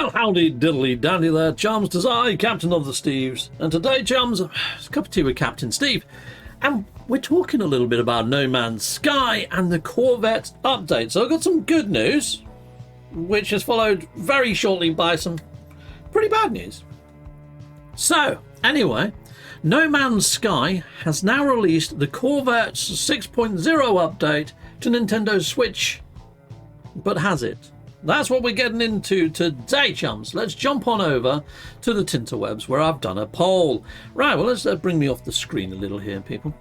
Well, howdy diddly dandy there, chums. 'Tis I, Captain of the Steves. And today, chums, it's a cup of tea with Captain Steve. And we're talking a little bit about No Man's Sky and the Corvette update. So I've got some good news, which is followed very shortly by some pretty bad news. So, anyway, No Man's Sky has now released the Corvette 6.0 update to Nintendo Switch. But has it? That's what we're getting into today, chums. Let's jump on over to the Tinterwebs where I've done a poll. Right, well, let's bring me off the screen a little here, people.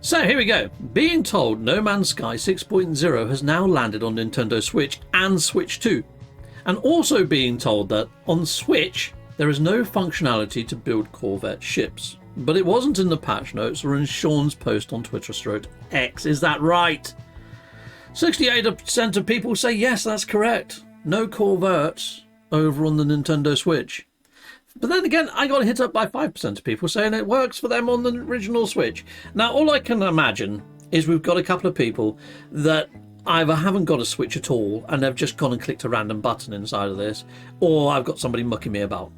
So here we go. Being told No Man's Sky 6.0 has now landed on Nintendo Switch and Switch 2. And also being told that on Switch, there is no functionality to build Corvette ships. But it wasn't in the patch notes or in Sean's post on Twitter/X. Is that right? 68% of people say yes, that's correct. No Corvettes over on the Nintendo Switch. But then again, I got hit up by 5% of people saying it works for them on the original Switch. Now, all I can imagine is we've got a couple of people that either haven't got a Switch at all and they've just gone and clicked a random button inside of this, or I've got somebody mucking me about.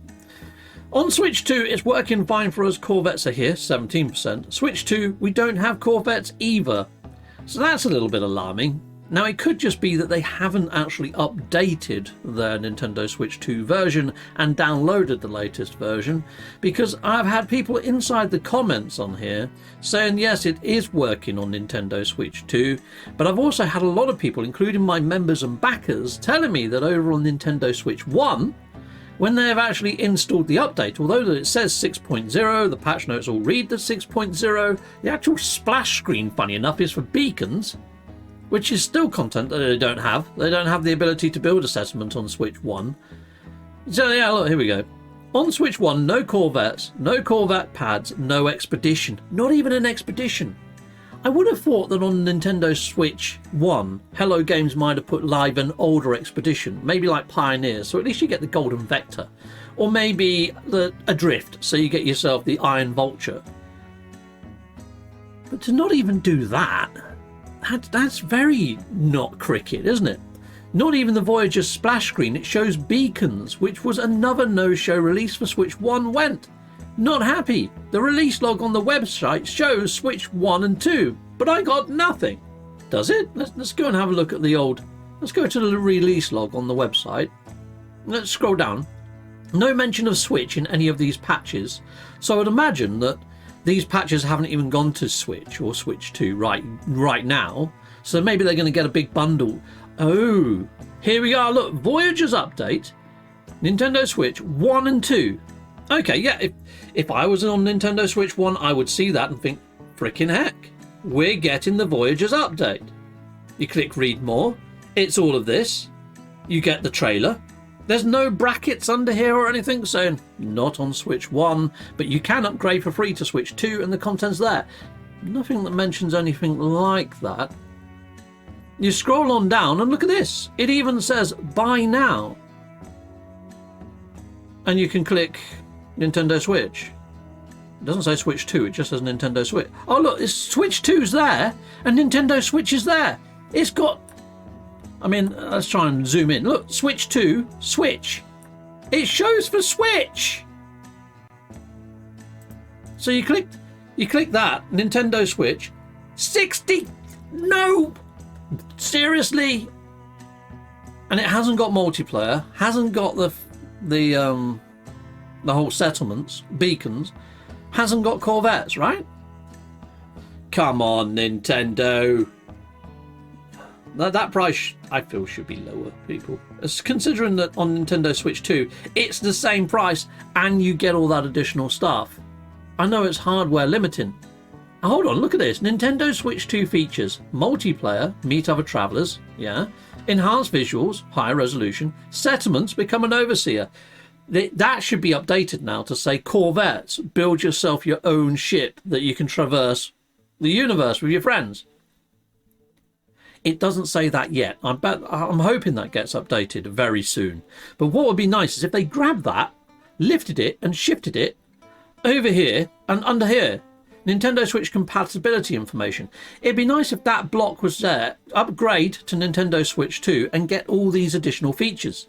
On Switch 2, it's working fine for us. Corvettes are here, 17%. Switch 2, we don't have Corvettes either. So that's a little bit alarming. Now, it could just be that they haven't actually updated their Nintendo Switch 2 version and downloaded the latest version, because I've had people inside the comments on here saying, yes, it is working on Nintendo Switch 2, but I've also had a lot of people, including my members and backers, telling me that over on Nintendo Switch 1, when they've actually installed the update, although it says 6.0, the patch notes all read the 6.0, the actual splash screen, funny enough, is for beacons, which is still content that they don't have. They don't have the ability to build a settlement on Switch 1. So yeah, look, here we go. On Switch 1, no Corvettes, no Corvette pads, no expedition. Not even an expedition. I would have thought that on Nintendo Switch 1, Hello Games might have put live an older expedition, maybe like Pioneers, so at least you get the Golden Vector. Or maybe the Adrift, so you get yourself the Iron Vulture. But to not even do that, that's very not cricket, isn't it? Not even the Voyagers splash screen, it shows beacons, which was another no-show release for Switch 1 went. Not happy. The release log on the website shows Switch 1 and 2, but I got nothing. Does it? Let's go and have a look at the old... Let's go to the release log on the website. Let's scroll down. No mention of Switch in any of these patches, so I would imagine that these patches haven't even gone to Switch or Switch 2 right now, so maybe they're going to get a big bundle. Oh, here we are. Look, Voyagers update, Nintendo Switch 1 and 2. Okay, yeah, if I was on Nintendo Switch 1, I would see that and think, frickin' heck, we're getting the Voyagers update. You click read more, it's all of this. You get the trailer. There's no brackets under here or anything saying not on Switch 1, but you can upgrade for free to Switch 2 and the content's there. Nothing that mentions anything like that. You scroll on down and look at this. It even says buy now. And you can click Nintendo Switch. It doesn't say Switch 2, it just says Nintendo Switch. Oh look, it's Switch 2's there and Nintendo Switch is there. It's got... I mean, let's try and zoom in. Look, Switch 2, Switch. It shows for Switch. So you click that, Nintendo Switch. 60... No! Seriously? And it hasn't got multiplayer, hasn't got the whole settlements, beacons, hasn't got Corvettes, right? Come on, Nintendo. That price, I feel, should be lower, people. Considering that on Nintendo Switch 2, it's the same price and you get all that additional stuff. I know it's hardware limiting. Now, hold on, look at this. Nintendo Switch 2 features multiplayer, meet other travelers, yeah, enhanced visuals, higher resolution, settlements, become an overseer. That should be updated now to say Corvettes, build yourself your own ship that you can traverse the universe with your friends. It doesn't say that yet. I'm hoping that gets updated very soon. But what would be nice is if they grabbed that, lifted it and shifted it over here and under here. Nintendo Switch compatibility information. It'd be nice if that block was there. Upgrade to Nintendo Switch 2 and get all these additional features.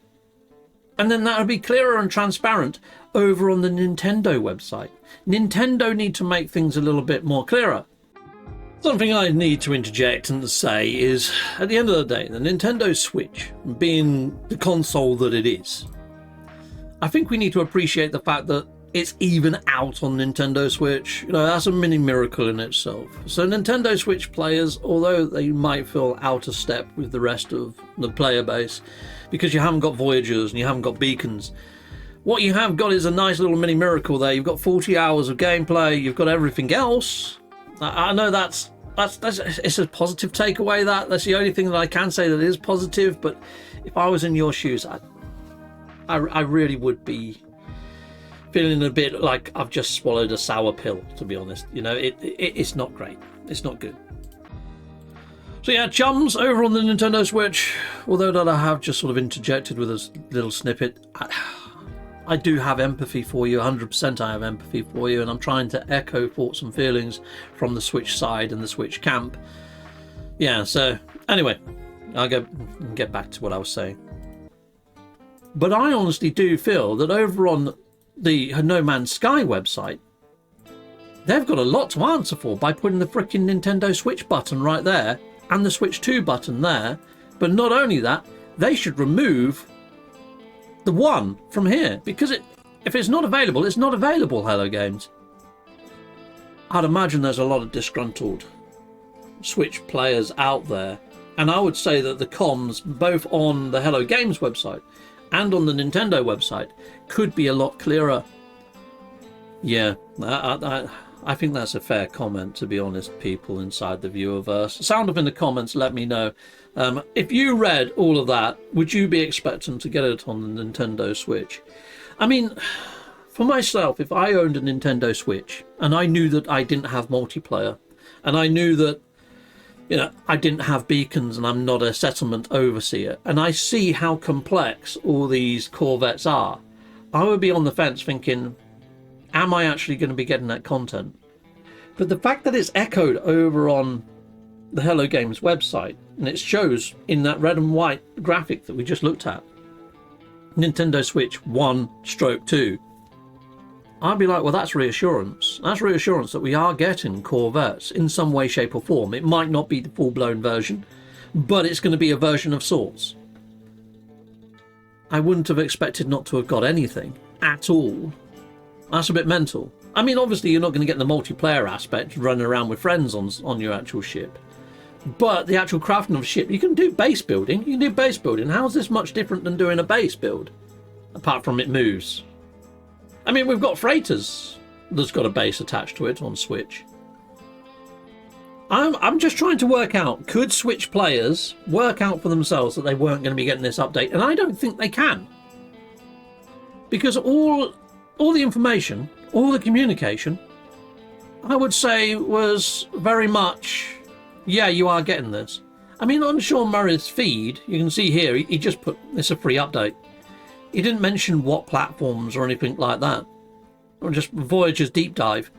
And then that would be clearer and transparent over on the Nintendo website. Nintendo need to make things a little bit more clearer. Something I need to interject and say is, at the end of the day, the Nintendo Switch, being the console that it is, I think we need to appreciate the fact that it's even out on Nintendo Switch. You know, that's a mini miracle in itself. So Nintendo Switch players, although they might feel out of step with the rest of the player base, because you haven't got Voyagers and you haven't got beacons, what you have got is a nice little mini miracle there. You've got 40 hours of gameplay, you've got everything else. I know that's it's a positive takeaway. That's the only thing that I can say that is positive. But if I was in your shoes, I really would be feeling a bit like I've just swallowed a sour pill, to be honest. You know, it's not great. It's not good. So yeah, chums, over on the Nintendo Switch, although that I have just sort of interjected with a little snippet, I do have empathy for you. 100% I have empathy for you, and I'm trying to echo thoughts and feelings from the Switch side and the Switch camp. Yeah, so anyway, I'll get back to what I was saying. But I honestly do feel that over on the No Man's Sky website, they've got a lot to answer for by putting the frickin' Nintendo Switch button right there and the Switch 2 button there. But not only that, they should remove the one from here, because if it's not available, it's not available. Hello Games. I'd imagine there's a lot of disgruntled Switch players out there, and I would say that the comms both on the Hello Games website and on the Nintendo website could be a lot clearer. Yeah, I think that's a fair comment, to be honest, people inside the Viewerverse. Sound off in the comments, let me know. If you read all of that, would you be expecting to get it on the Nintendo Switch? I mean, for myself, if I owned a Nintendo Switch and I knew that I didn't have multiplayer, and I knew that, you know, I didn't have beacons and I'm not a settlement overseer, and I see how complex all these Corvettes are, I would be on the fence thinking, am I actually going to be getting that content? But the fact that it's echoed over on the Hello Games website, and it shows in that red and white graphic that we just looked at, Nintendo Switch 1/2, I'd be like, well, that's reassurance. That's reassurance that we are getting Corvettes in some way, shape or form. It might not be the full-blown version, but it's going to be a version of sorts. I wouldn't have expected not to have got anything at all. That's a bit mental. I mean, obviously you're not going to get the multiplayer aspect running around with friends on your actual ship. But the actual crafting of a ship, you can do base building. You can do base building. How's this much different than doing a base build? Apart from it moves. I mean, we've got freighters that's got a base attached to it on Switch. I'm just trying to work out, could Switch players work out for themselves that they weren't going to be getting this update? And I don't think they can. Because all the information, all the communication, I would say was very much, yeah, you are getting this. I mean, on Sean Murray's feed, you can see here, he just put, it's a free update. He didn't mention what platforms or anything like that. Or just Voyagers Deep Dive.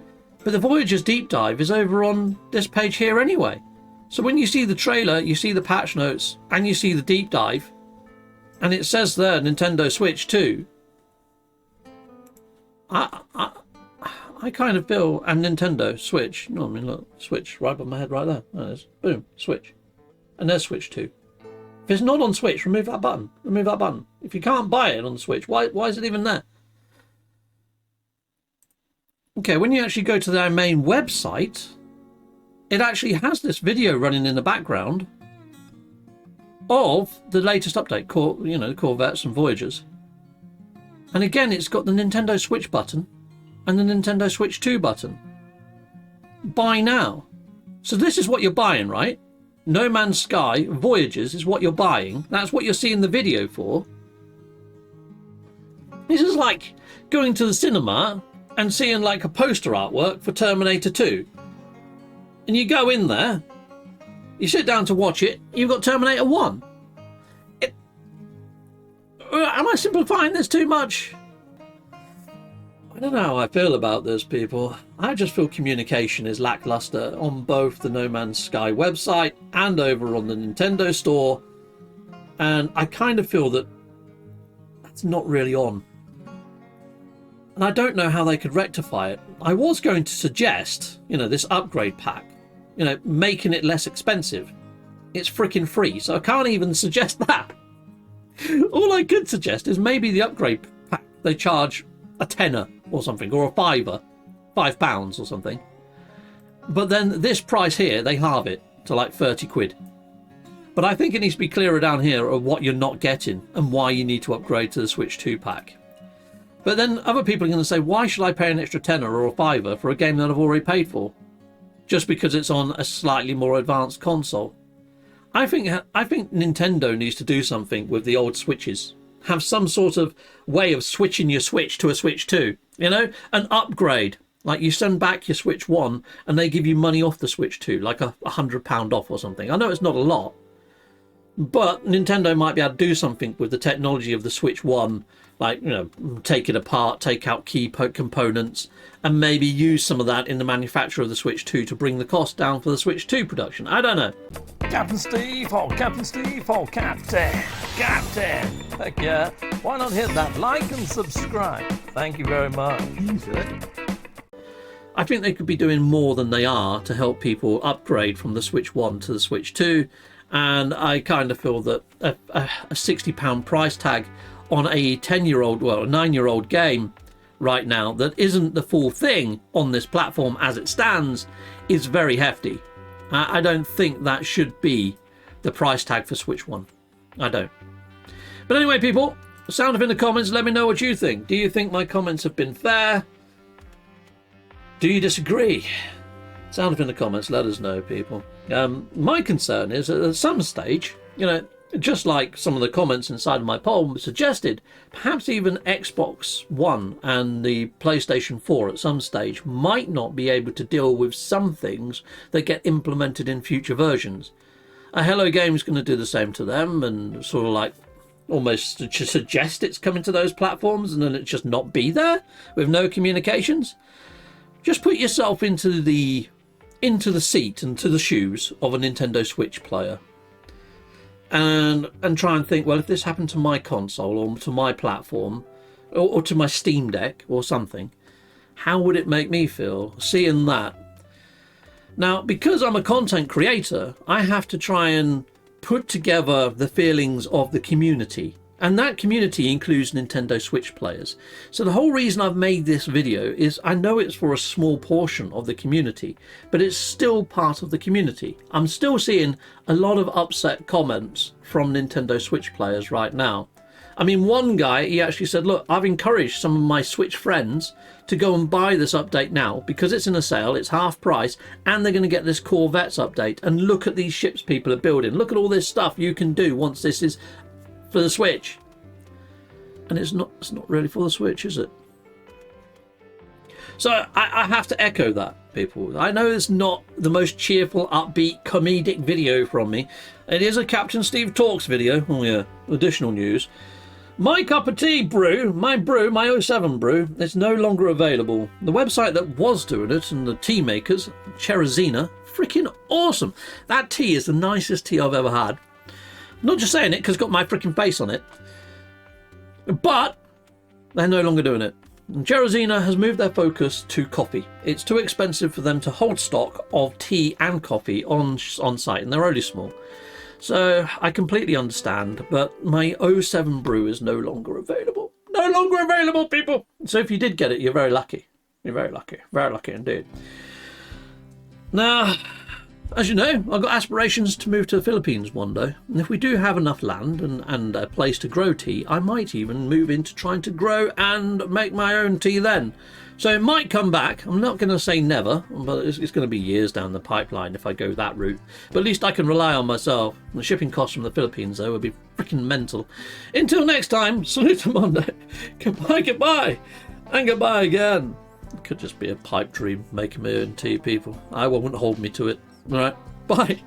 But the Voyagers Deep Dive is over on this page here anyway. So when you see the trailer, you see the patch notes, and you see the Deep Dive, and it says there, Nintendo Switch 2. I kind of feel, and Nintendo Switch, no, I mean, look, Switch right above my head right there. There it is. Boom, Switch. And there's Switch 2. If it's not on Switch, remove that button. Remove that button. If you can't buy it on the Switch, why is it even there? Okay, when you actually go to their main website, it actually has this video running in the background of the latest update, Corvettes and Voyagers. And again, it's got the Nintendo Switch button and the Nintendo Switch 2 button. Buy now. So this is what you're buying, right? No Man's Sky Voyagers is what you're buying. That's what you're seeing the video for. This is like going to the cinema and seeing like a poster artwork for Terminator 2. And you go in there, you sit down to watch it, you've got Terminator 1. Am I simplifying this too much? I don't know how I feel about this, people. I just feel communication is lackluster on both the No Man's Sky website and over on the Nintendo store. And I kind of feel that It's not really on. And I don't know how they could rectify it. I was going to suggest, you know, this upgrade pack, you know, making it less expensive. It's freaking free, so I can't even suggest that. All I could suggest is maybe the upgrade pack, they charge a tenner or something, or a fiver, £5 or something. But then this price here, they halve it to like 30 quid. But I think it needs to be clearer down here of what you're not getting and why you need to upgrade to the Switch 2 pack. But then other people are going to say, why should I pay an extra tenner or a fiver for a game that I've already paid for? Just because it's on a slightly more advanced console. I think Nintendo needs to do something with the old Switches. Have some sort of way of switching your Switch to a Switch 2. You know, an upgrade. Like you send back your Switch 1 and they give you money off the Switch 2, like £100 off or something. I know it's not a lot, but Nintendo might be able to do something with the technology of the Switch 1, like, you know, take it apart, take out key components, and maybe use some of that in the manufacture of the Switch 2 to bring the cost down for the Switch 2 production. I don't know. Captain Steve, oh Captain Steve, oh Captain, heck yeah. Why not hit that like and subscribe? Thank you very much. I think they could be doing more than they are to help people upgrade from the Switch 1 to the Switch 2, and I kind of feel that a £60 price tag on a 10-year-old, well, a 9-year-old game right now that isn't the full thing on this platform as it stands is very hefty. I don't think that should be the price tag for Switch 1. I don't. But anyway, people, sound off in the comments. Let me know what you think. Do you think my comments have been fair? Do you disagree? Sound off in the comments. Let us know, people. My concern is that at some stage, you know, just like some of the comments inside of my poll suggested, perhaps even Xbox One and the PlayStation 4 at some stage might not be able to deal with some things that get implemented in future versions. Hello Game's going to do the same to them and sort of like almost suggest it's coming to those platforms and then it just not be there with no communications. Just put yourself into the seat and to the shoes of a Nintendo Switch player. And try and think, well, if this happened to my console or to my platform or to my Steam Deck or something, how would it make me feel seeing that? Now, because I'm a content creator, I have to try and put together the feelings of the community. And that community includes Nintendo Switch players. So the whole reason I've made this video is I know it's for a small portion of the community, but it's still part of the community. I'm still seeing a lot of upset comments from Nintendo Switch players right now. I mean, one guy, he actually said, look, I've encouraged some of my Switch friends to go and buy this update now because it's in a sale, it's half price, and they're going to get this Corvettes update. And look at these ships people are building. Look at all this stuff you can do once this is for the Switch. And it's not really for the Switch, is it? So I have to echo that, people. I know it's not the most cheerful, upbeat, comedic video from me. It is a Captain Steve Talks video. Oh yeah, additional news. My cup of tea brew, my '07 brew, it's no longer available. The website that was doing it and the tea makers, Cherazina, freaking awesome. That tea is the nicest tea I've ever had. Not just saying it because it's got my freaking face on it. But they're no longer doing it. Cherazina has moved their focus to coffee. It's too expensive for them to hold stock of tea and coffee on site, and they're only small. So I completely understand, but my '07 brew is no longer available. No longer available, people! So if you did get it, you're very lucky. You're very lucky. Very lucky indeed. Now, as you know, I've got aspirations to move to the Philippines one day. And if we do have enough land and a place to grow tea, I might even move into trying to grow and make my own tea then. So it might come back. I'm not going to say never, but it's going to be years down the pipeline if I go that route. But at least I can rely on myself. The shipping costs from the Philippines, though, would be freaking mental. Until next time, salute Monday. Goodbye, goodbye, and goodbye again. It could just be a pipe dream, making my own tea, people. I won't hold me to it. All right, bye.